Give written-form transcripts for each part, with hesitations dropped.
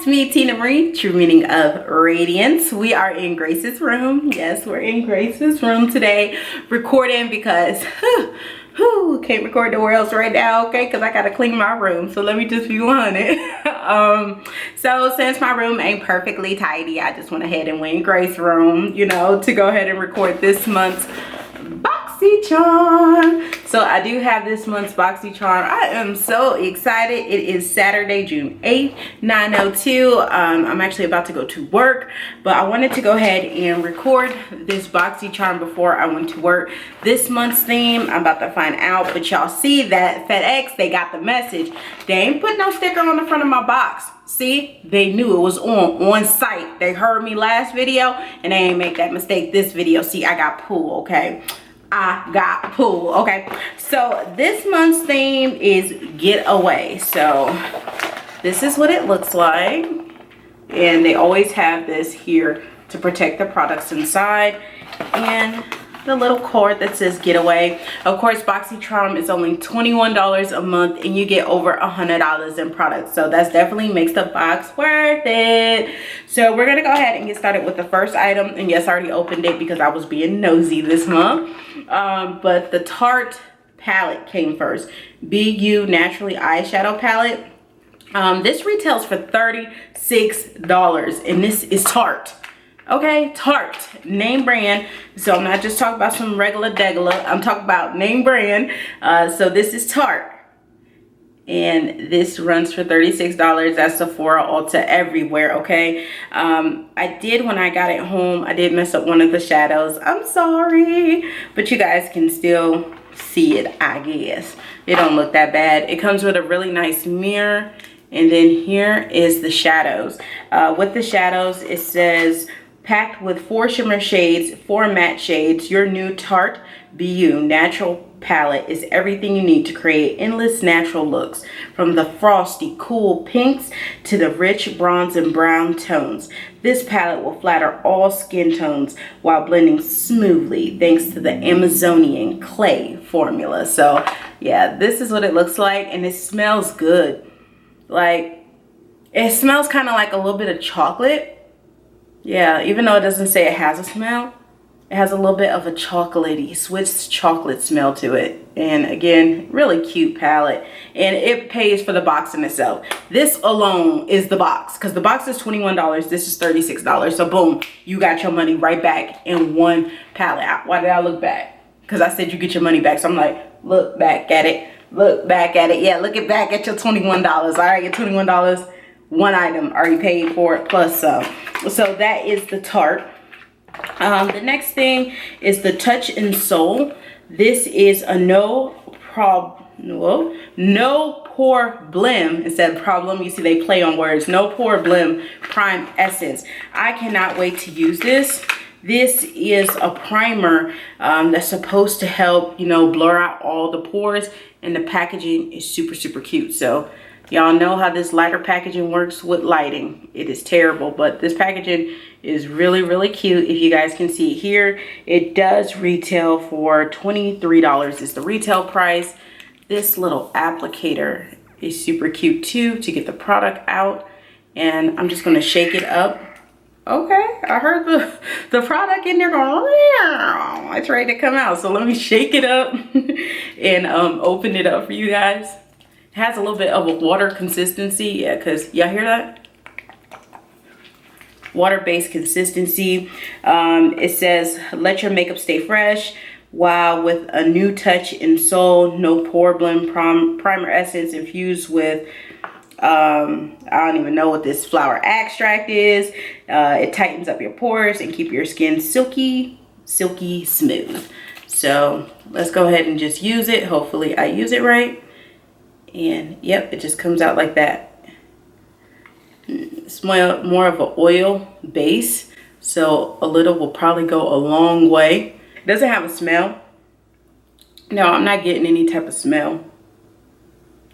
it's me, Tina Marie, true meaning of radiance. We are in Grace's room. Yes, we're in Grace's room today, recording because can't record nowhere else right now, okay, because I gotta clean my room. So let me just be on it. So since my room ain't perfectly tidy, I just went ahead and went in Grace's room, you know, to go ahead and record this month's BoxyCharm. So I do have this month's BoxyCharm. I am so excited. It is Saturday, June 8th, 9:02. I'm actually about to go to work, but I wanted to go ahead and record this BoxyCharm before I went to work. This month's theme, I'm about to find out, but y'all see that FedEx, they got the message. They ain't put no sticker on the front of my box. See, they knew it was on site. They heard me last video and they ain't make that mistake this video. See, I got pulled, okay? I got pulled, okay? So this month's theme is getaway. So this is what it looks like. And they always have this here to protect the products inside. And the little card that says getaway. Of course, BoxyCharm is only $21 a month and you get over $100 in products. So that definitely makes the box worth it. So we're gonna go ahead and get started with the first item. And yes, I already opened it because I was being nosy this month. But the Tarte palette came first. BU Naturally Eyeshadow Palette. This retails for $36 and this is Tarte. Okay, Tarte, name brand. So I'm not just talking about some regular degula. I'm talking about name brand. So this is Tarte. And this runs for $36. That's Sephora, Ulta, everywhere, okay? I did, when I got it home, I did mess up one of the shadows. I'm sorry. But you guys can still see it, I guess. It don't look that bad. It comes with a really nice mirror. And then here is the shadows. With the shadows, it says, packed with 4 shimmer shades, 4 matte shades, your new Tarte BU Natural Palette is everything you need to create endless natural looks. From the frosty, cool pinks to the rich bronze and brown tones. This palette will flatter all skin tones while blending smoothly thanks to the Amazonian clay formula. So yeah, this is what it looks like and it smells good. Like, it smells kind of like a little bit of chocolate. Yeah, even though it doesn't say it has a smell, it has a little bit of a chocolatey, Swiss chocolate smell to it. And again, really cute palette. And it pays for the box in itself. This alone is the box, because the box is $21. This is $36. So boom, you got your money right back in one palette. Why did I look back? Because I said you get your money back. So I'm like, look back at it. Look back at it. Yeah, look it back at your $21. All right, your $21. One item already paid for it plus some. So that is the Tarte. The next thing is the Touch and Soul. This is a no pore blem instead of problem. You see they play on words. No pore blem prime essence. I cannot wait to use this. This is a primer that's supposed to help, you know, blur out all the pores, and the packaging is super cute. So y'all know how this lighter packaging works with lighting. It is terrible, but this packaging is really cute. If you guys can see here, it does retail for $23 is the retail price. This little applicator is super cute too to get the product out. And I'm just gonna shake it up. Okay, I heard the product in there going, it's ready to come out. So let me shake it up and open it up for you guys. It has a little bit of a water consistency, yeah, because y'all hear that? Water-based consistency. It says, let your makeup stay fresh. Wow, with a new touch and soul, no pore blend primer essence infused with, I don't even know what this flower extract is. It tightens up your pores and keep your skin silky smooth. So let's go ahead and just use it. Hopefully I use it right. And yep, it just comes out like that. It's more of an oil base, so a little will probably go a long way. It doesn't have a smell. No, I'm not getting any type of smell.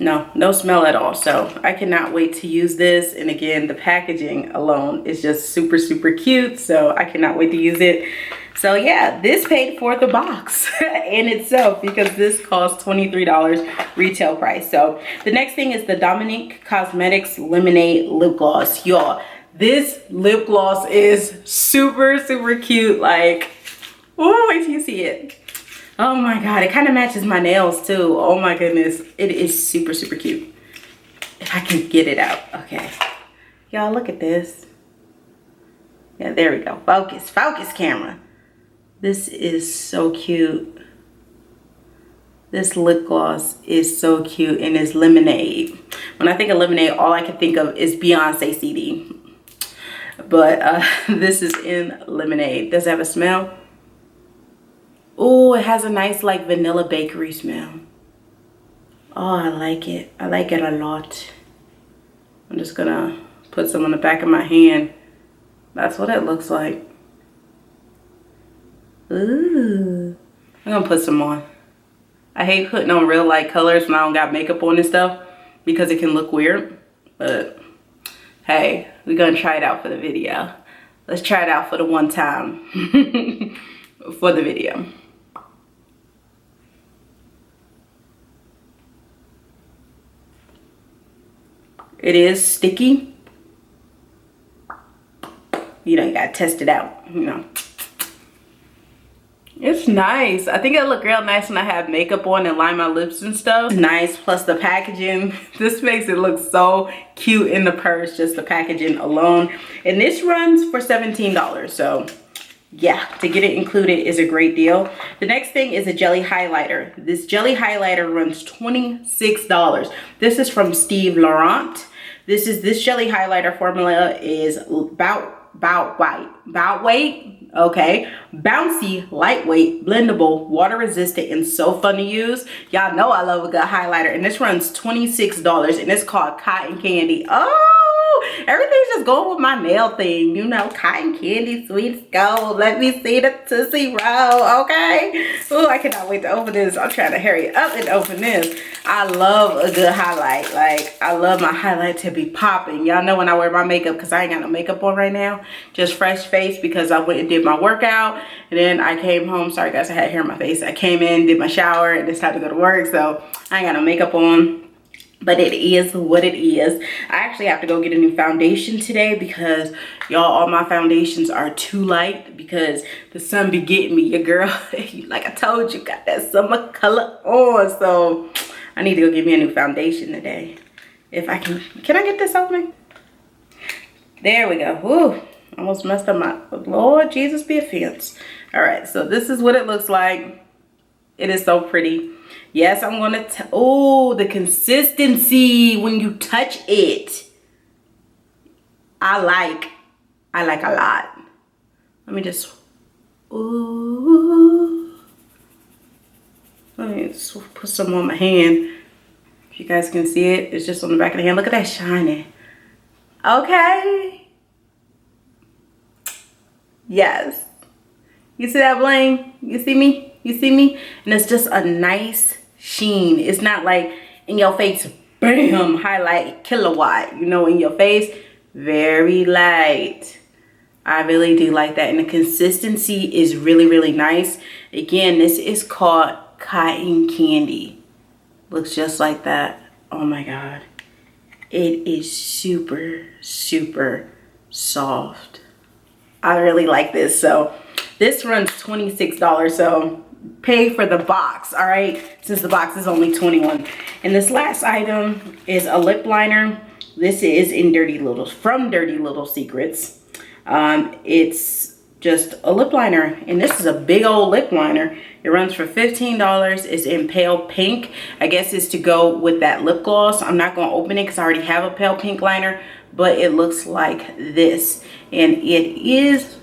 No smell at all. So I cannot wait to use this. And again, the packaging alone is just super cute. So I cannot wait to use it. So yeah, this paid for the box in itself because this costs $23 retail price. So the next thing is the Dominique Cosmetics Lemonade Lip Gloss. Y'all, this lip gloss is super cute. Like, oh, wait till you see it. Oh my God, it kind of matches my nails too. Oh my goodness, it is super cute. If I can get it out, okay. Y'all, look at this. Yeah, there we go. Focus camera. This is so cute. This lip gloss is so cute and it's lemonade. When I think of lemonade, all I can think of is Beyonce CD. But this is in lemonade. Does it have a smell? Oh, it has a nice like vanilla bakery smell. Oh, I like it. I like it a lot. I'm just gonna put some on the back of my hand. That's what it looks like. Ooh. I'm gonna put some on. I hate putting on real light colors when I don't got makeup on and stuff because it can look weird. But hey, we're gonna try it out for the video. Let's try it out for the one time for the video. It is sticky. You know, you gotta test it out, you know. It's nice. I think it'll look real nice when I have makeup on and line my lips and stuff. Nice, plus the packaging. This makes it look so cute in the purse, just the packaging alone. And this runs for $17, so yeah, to get it included is a great deal. The next thing is a jelly highlighter. This jelly highlighter runs $26. This is from Steve Laurent. This jelly highlighter formula is about weight, okay, bouncy, lightweight, blendable, water resistant, and so fun to use. Y'all know I love a good highlighter, and this runs $26, and it's called Cotton Candy. Oh, everything's just going with my nail theme, you know. Cotton Candy, sweet gold. Let me see the Tootsie Roll, okay. Oh, I cannot wait to open this. I'm trying to hurry up and open this. I love a good highlight. Like, I love my highlight to be popping. Y'all know when I wear my makeup, because I ain't got no makeup on right now, just fresh face, because I went and did my workout, and then I came home. Sorry guys, I had hair in my face. I came in, did my shower, and it's time to go to work, so I ain't got no makeup on. But it is what it is. I actually have to go get a new foundation today because y'all, all my foundations are too light because the sun be getting me. Your girl, like I told you, got that summer color on. So I need to go get me a new foundation today. If I can I get this open? There we go. Whew, almost messed up my, Lord Jesus be a fence. All right, so this is what it looks like. It is so pretty. Yes, I'm gonna, oh, the consistency when you touch it. I like a lot. Let me just, ooh. Let me just put some on my hand. If you guys can see it, it's just on the back of the hand. Look at that shining. Okay. Yes. You see that bling? You see me? You see me? And it's just a nice sheen. It's not like in your face, bam, highlight kilowatt, you know, in your face. Very light. I really do like that. And the consistency is really nice. Again, this is called Cotton Candy. Looks just like that. Oh my God. It is super soft. I really like this. So this runs $26. So pay for the box, all right, since the box is only $21. And this last item is a lip liner. This is in from Dirty Little Secrets. It's just a lip liner, and this is a big old lip liner. It runs for $15. It's in pale pink. I guess it's to go with that lip gloss. I'm not going to open it because I already have a pale pink liner, but it looks like this, and it is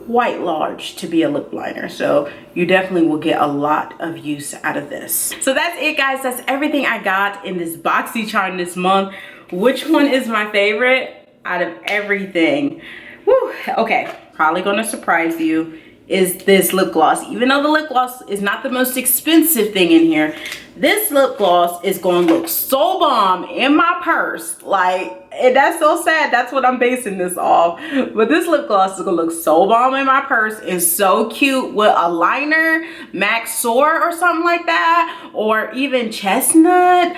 quite large to be a lip liner, so you definitely will get a lot of use out of this. So that's it, guys. That's everything I got in this BoxyCharm this month. Which one is my favorite out of everything? Whew. Okay, probably gonna surprise you. is this lip gloss. Even though the lip gloss is not the most expensive thing in here, this lip gloss is going to look so bomb in my purse. Like, and that's so sad. That's what I'm basing this off. But this lip gloss is going to look so bomb in my purse and so cute with a liner, MAC Soar or something like that, or even Chestnut.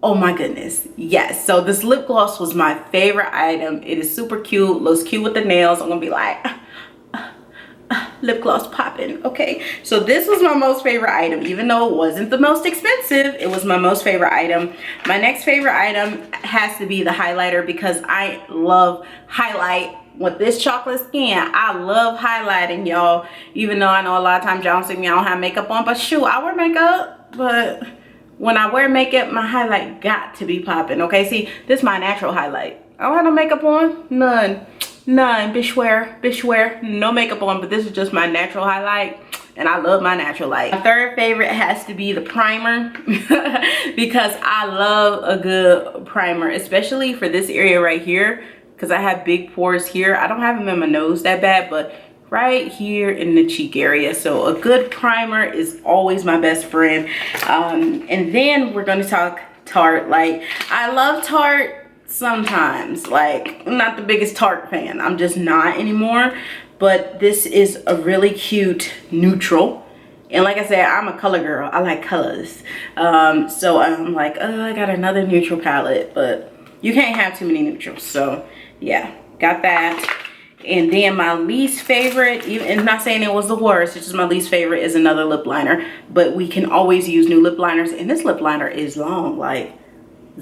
Oh my goodness, yes. So this lip gloss was my favorite item. It is super cute, looks cute with the nails. I'm gonna be like, lip gloss popping. Okay, so this was my most favorite item. Even though it wasn't the most expensive, it was my most favorite item. My next favorite item has to be the highlighter, because I love highlight. With this chocolate skin, I love highlighting, y'all. Even though I know a lot of times y'all see me, I don't have makeup on, but shoot, I wear makeup. But when I wear makeup, my highlight got to be popping. Okay, see, this is my natural highlight. I don't have no makeup on, none, bitch, no makeup on, but this is just my natural highlight, and I love my natural light. My third favorite has to be the primer, because I love a good primer, especially for this area right here, because I have big pores here. I don't have them in my nose that bad, but right here in the cheek area. So a good primer is always my best friend. And then we're going to talk Tarte. Like, I love Tarte sometimes. Like, I'm not the biggest Tarte fan. I'm just not anymore. But this is a really cute neutral. And like I said, I'm a color girl. I like colors. So I'm like, oh, I got another neutral palette. But you can't have too many neutrals. So yeah, got that. And then my least favorite, and not saying it was the worst, it's just my least favorite, is another lip liner. But we can always use new lip liners, and this lip liner is long, like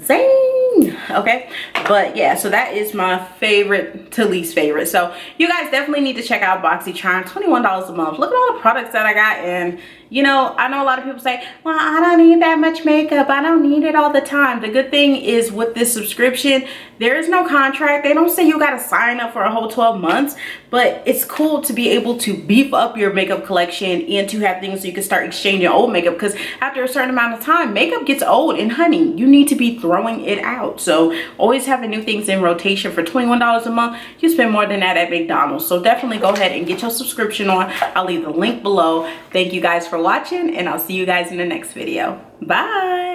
zing. Okay, but yeah, so that is my favorite to least favorite. So you guys definitely need to check out BoxyCharm. $21 a month. Look at all the products that I got. And you know, I know a lot of people say, well, I don't need that much makeup, I don't need it all the time. The good thing is with this subscription, there is no contract. They don't say you got to sign up for a whole 12 months, but it's cool to be able to beef up your makeup collection and to have things so you can start exchanging old makeup, because after a certain amount of time, makeup gets old, and honey, you need to be throwing it out. So always having new things in rotation for $21 a month, you spend more than that at McDonald's. So definitely go ahead and get your subscription on. I'll leave the link below. Thank you guys for watching, and I'll see you guys in the next video. Bye.